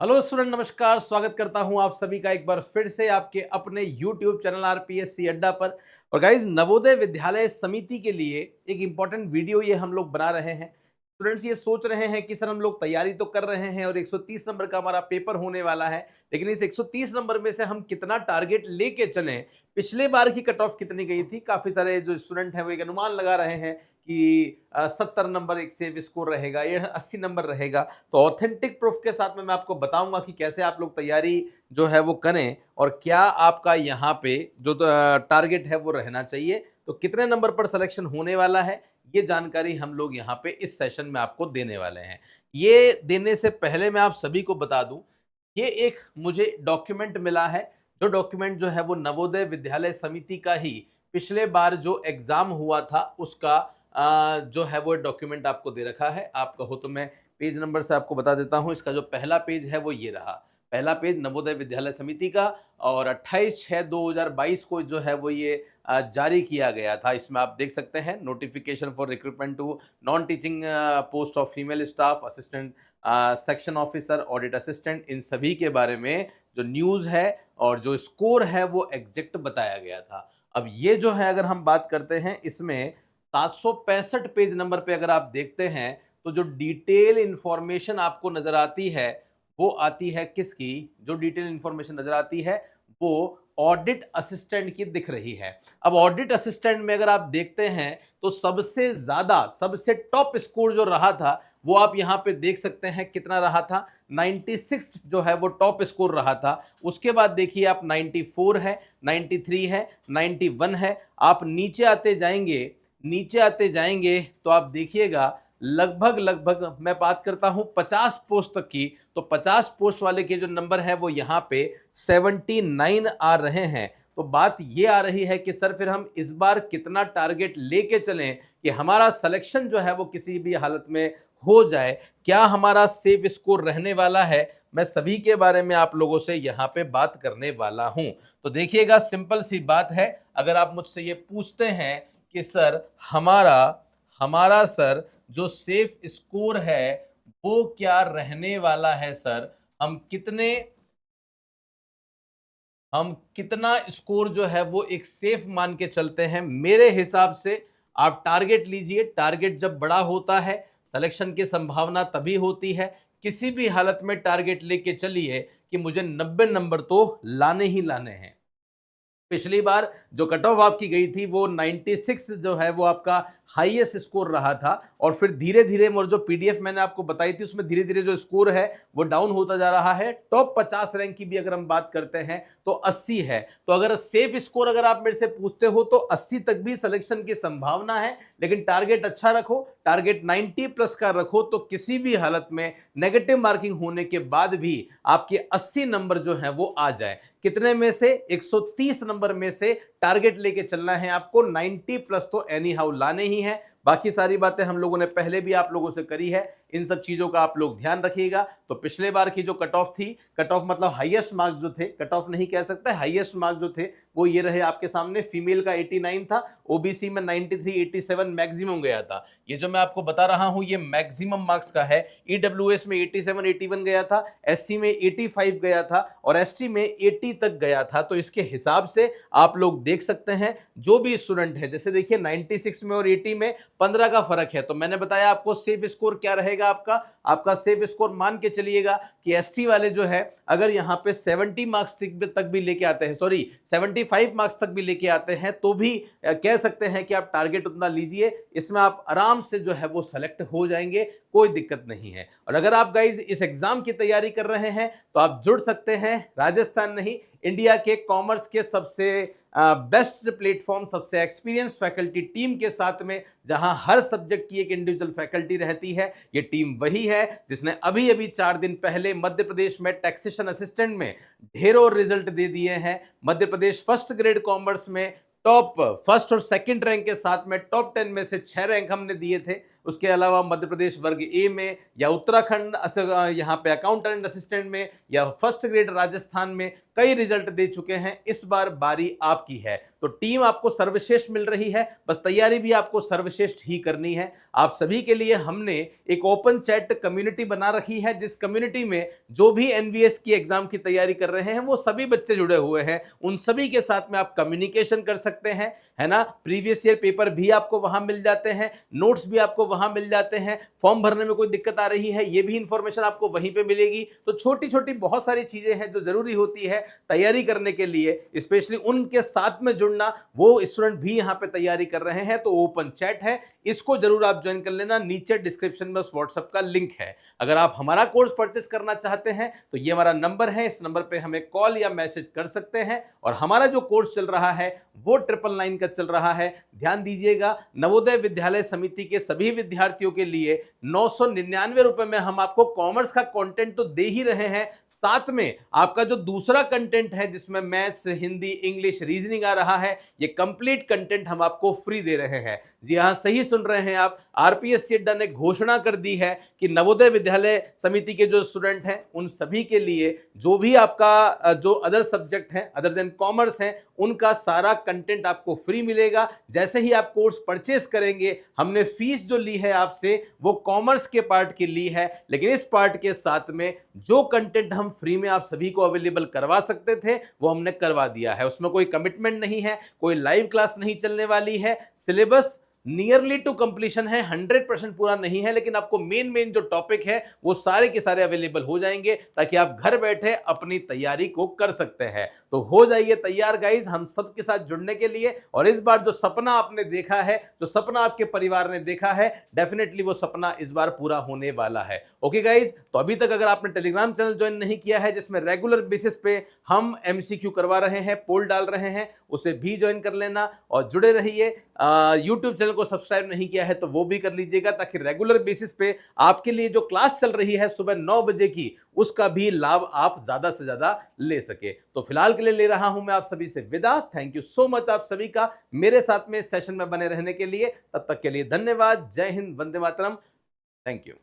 Hello student, नमस्कार। स्वागत करता हूं आप सभी का एक बार फिर से आपके अपने YouTube चैनल आरपीएससी अड्डा पर। और गाइज, नवोदय विद्यालय समिति के लिए एक इंपॉर्टेंट वीडियो ये हम लोग बना रहे हैं। स्टूडेंट्स ये सोच रहे हैं कि सर हम लोग तैयारी तो कर रहे हैं और 130 नंबर का हमारा पेपर होने वाला है, लेकिन इस 130 नंबर में से हम कितना टारगेट लेके चलें। पिछले बार की कट ऑफ कितनी गई थी, काफी सारे जो स्टूडेंट हैं वो एक अनुमान लगा रहे हैं कि 70 नंबर एक सेव स्कोर रहेगा, ये 80 नंबर रहेगा। तो ऑथेंटिक प्रूफ के साथ में मैं आपको बताऊंगा कि कैसे आप लोग तैयारी जो है वो करें और क्या आपका यहाँ पे जो टारगेट है वो रहना चाहिए। तो कितने नंबर पर सिलेक्शन होने वाला है, ये जानकारी हम लोग यहाँ पे इस सेशन में आपको देने वाले हैं। ये देने से पहले मैं आप सभी को बता दूं, ये एक मुझे डॉक्यूमेंट मिला है। जो डॉक्यूमेंट जो है वो नवोदय विद्यालय समिति का ही पिछले बार जो एग्जाम हुआ था उसका जो है वो डॉक्यूमेंट आपको दे रखा है। आप कहो तो मैं पेज नंबर से आपको बता देता हूं। इसका जो पहला पेज है वो ये रहा, पहला पेज नवोदय विद्यालय समिति का, और 28/6/2022 को जो है वो ये जारी किया गया था। इसमें आप देख सकते हैं, notification for recruitment to non teaching post of female staff, assistant section officer, audit assistant, इन सभी के बारे में जो न्यूज है और जो स्कोर है वो एग्जैक्ट बताया गया था। अब ये जो है अगर हम बात करते हैं, इसमें 765 पेज नंबर पे अगर आप देखते हैं तो जो डिटेल इंफॉर्मेशन आपको नजर आती है वो आती है किसकी? जो डिटेल इंफॉर्मेशन नजर आती है वो ऑडिट असिस्टेंट की दिख रही है। अब ऑडिट असिस्टेंट में अगर आप देखते हैं तो सबसे ज्यादा, सबसे टॉप स्कोर जो रहा था वो आप यहां पे देख सकते हैं कितना रहा था, 96 जो है वो टॉप स्कोर रहा था। उसके बाद देखिए आप 94 है, 93 है, 91 है। आप नीचे आते जाएंगे, नीचे आते जाएंगे तो आप देखिएगा लगभग लगभग मैं बात करता हूं 50 पोस्ट तक की, तो 50 पोस्ट वाले के जो नंबर है वो यहाँ पे 79 आ रहे हैं। तो बात ये आ रही है कि सर फिर हम इस बार कितना टारगेट लेके चलें कि हमारा सिलेक्शन जो है वो किसी भी हालत में हो जाए, क्या हमारा सेफ स्कोर रहने वाला है। मैं सभी के बारे में आप लोगों से यहाँ पे बात करने वाला हूं। तो देखिएगा, सिंपल सी बात है। अगर आप मुझसे ये पूछते हैं कि सर हमारा हमारा सर जो सेफ स्कोर है वो क्या रहने वाला है, सर हम कितना स्कोर जो है वो एक सेफ मान के चलते हैं। मेरे हिसाब से आप टारगेट लीजिए। टारगेट जब बड़ा होता है, सिलेक्शन की संभावना तभी होती है। किसी भी हालत में टारगेट लेके चलिए कि मुझे 90 नंबर तो लाने ही लाने हैं। पिछली बार जो कट ऑफ आपकी गई थी वो 96 जो है वो आपका हाईएस्ट स्कोर रहा था, और फिर धीरे धीरे और जो पीडीएफ मैंने आपको बताई थी उसमें धीरे धीरे जो स्कोर है वो डाउन होता जा रहा है। टॉप 50 रैंक की भी अगर हम बात करते हैं तो 80 है। तो अगर सेफ स्कोर अगर आप मेरे से पूछते हो तो 80 तक भी सिलेक्शन की संभावना है, लेकिन टारगेट अच्छा रखो, टारगेट 90 प्लस का रखो, तो किसी भी हालत में नेगेटिव मार्किंग होने के बाद भी आपके 80 नंबर जो है वो आ जाए। कितने में से? 130 नंबर में से टारगेट लेके चलना है आपको। 90 प्लस तो एनी हाउ लाने ही है। बाकी सारी बातें हम लोगों ने पहले भी आप लोगों से करी है, इन सब चीजों का आप लोग ध्यान रखिएगा। तो पिछले बार की जो कट ऑफ थी, कट ऑफ मतलब हाईएस्ट मार्क्स जो थे, कट ऑफ नहीं कह सकते, हाईएस्ट मार्क्स जो थे वो ये रहे आपके सामने। फीमेल का 89 था, ओबीसी में 93, 87 मैक्सिमम गया था। ये जो मैं आपको बता रहा हूं ये मैक्सिमम मार्क्स का है। ईडब्ल्यूएस में 87, 81 गया था, एससी में 85 गया था, और एसटी में 80 तक गया था। तो इसके हिसाब से आप लोग देख सकते हैं जो भी स्टूडेंट है, जैसे देखिए 96 में और 80 में 15 का फर्क है। तो मैंने बताया आपको सेफ स्कोर क्या रहेगा। आपका सेफ स्कोर मान के चलिएगा कि एसटी वाले जो है अगर यहां पे 70 मार्क्स तक भी लेके आते हैं, सॉरी 75 मार्क्स तक भी लेके आते हैं, तो भी कह सकते हैं कि आप टारगेट उतना लीजिए, इसमें आप आराम से जो है वो सेलेक्ट हो जाएंगे, कोई दिक्कत नहीं है। और अगर आप गाइज इस एग्जाम की तैयारी कर रहे हैं तो आप जुड़ सकते हैं राजस्थान नहीं, इंडिया के कॉमर्स के सबसे बेस्ट प्लेटफॉर्म, सबसे एक्सपीरियंस फैकल्टी टीम के साथ में, जहां हर सब्जेक्ट की एक इंडिविजुअल फैकल्टी रहती है। ये टीम वही है जिसने अभी अभी 4 दिन पहले मध्य प्रदेश में टैक्सेशन असिस्टेंट में ढेरों रिजल्ट दे दिए हैं। Madhya Pradesh first grade commerce में टॉप फर्स्ट और सेकंड रैंक के साथ में टॉप 10 में से 6 रैंक हमने दिए थे। उसके अलावा मध्य प्रदेश वर्ग ए में, या उत्तराखंड यहाँ पे अकाउंटेंट असिस्टेंट में, या फर्स्ट ग्रेड राजस्थान में कई रिजल्ट दे चुके हैं। इस बार बारी आपकी है, तो टीम आपको सर्वश्रेष्ठ मिल रही है, बस तैयारी भी आपको सर्वश्रेष्ठ ही करनी है। आप सभी के लिए हमने एक ओपन चैट कम्युनिटी बना रखी है, जिस कम्युनिटी में जो भी एनवीएस की एग्जाम की तैयारी कर रहे हैं वो सभी बच्चे जुड़े हुए हैं। उन सभी के साथ में आप कम्युनिकेशन कर सकते हैं, है ना। प्रीवियस ईयर पेपर भी आपको वहां मिल जाते हैं, नोट्स भी आपको वहां मिल जाते हैं। फॉर्म भरने में कोई दिक्कत आ रही है, ये भी इंफॉर्मेशन आपको वहीं पे मिलेगी। तो छोटी छोटी बहुत सारी चीजें हैं जो जरूरी होती है तैयारी करने के लिए, स्पेशली उनके साथ में जुड़ना। वो स्टूडेंट भी यहां पे तैयारी कर रहे हैं, तो ओपन चैट है, इसको जरूर आप ज्वाइन कर लेना। नीचे डिस्क्रिप्शन में उस व्हाट्सएप का लिंक है। अगर आप हमारा कोर्स परचेस करना चाहते हैं तो ये हमारा नंबर है, इस नंबर पे हमें कॉल या मैसेज कर सकते हैं। और हमारा जो कोर्स चल रहा है वो 999 का चल रहा है। ध्यान दीजिएगा, नवोदय विद्यालय समिति के सभी विद्यार्थियों के लिए 999 रुपए में हम आपको कॉमर्स का कंटेंट तो दे ही रहे हैं, साथ में आपका जो दूसरा कंटेंट है जिसमें मैथ्स, हिंदी, इंग्लिश, रीजनिंग आ रहा है, ये कंप्लीट कंटेंट हम आपको फ्री दे रहे हैं। जी हां, सही सुन रहे हैं आप। आरपीएससी अड्डा ने घोषणा कर दी है कि नवोदय विद्यालय समिति के जो स्टूडेंट हैं उन सभी के लिए जो भी आपका जो अदर सब्जेक्ट है अदर देन कॉमर्स है, उनका सारा कंटेंट आपको फ्री मिलेगा। जैसे ही आप कोर्स परचेस करेंगे, हमने फीस जो ली है आपसे वो कॉमर्स के पार्ट की ली है, लेकिन इस पार्ट के साथ में जो कंटेंट हम फ्री में आप सभी को अवेलेबल करवा सकते थे वो हमने करवा दिया है। उसमें कोई कमिटमेंट नहीं है, कोई लाइव क्लास नहीं चलने वाली है। सिलेबस नियरली टू कंप्लीशन है, 100% पूरा नहीं है, लेकिन आपको मेन जो टॉपिक है वो सारे के सारे अवेलेबल हो जाएंगे, ताकि आप घर बैठे अपनी तैयारी को कर सकते हैं। तो हो जाइए तैयार गाइज हम सबके साथ जुड़ने के लिए। और इस बार जो सपना आपने देखा है, जो सपना आपके परिवार ने देखा है, डेफिनेटली वो सपना इस बार पूरा होने वाला है। ओके गाइज, तो अभी तक अगर आपने टेलीग्राम चैनल ज्वाइन नहीं किया है जिसमें रेगुलर बेसिस पे हम एमसीक्यू करवा रहे हैं, पोल डाल रहे हैं, उसे भी ज्वाइन कर लेना और जुड़े रहिए। यूट्यूब चैनल को सब्सक्राइब नहीं किया है तो वो भी कर लीजिएगा, ताकि रेगुलर बेसिस पे आपके लिए जो क्लास चल रही है सुबह 9 बजे की, उसका भी लाभ आप ज्यादा से ज्यादा ले सके। तो फिलहाल के लिए ले रहा हूं मैं आप सभी से विदा। थैंक यू सो मच आप सभी का मेरे साथ में इस सेशन में बने रहने के लिए। तब तक के लिए धन्यवाद। जय हिंद, वंदे मातरम। Thank you.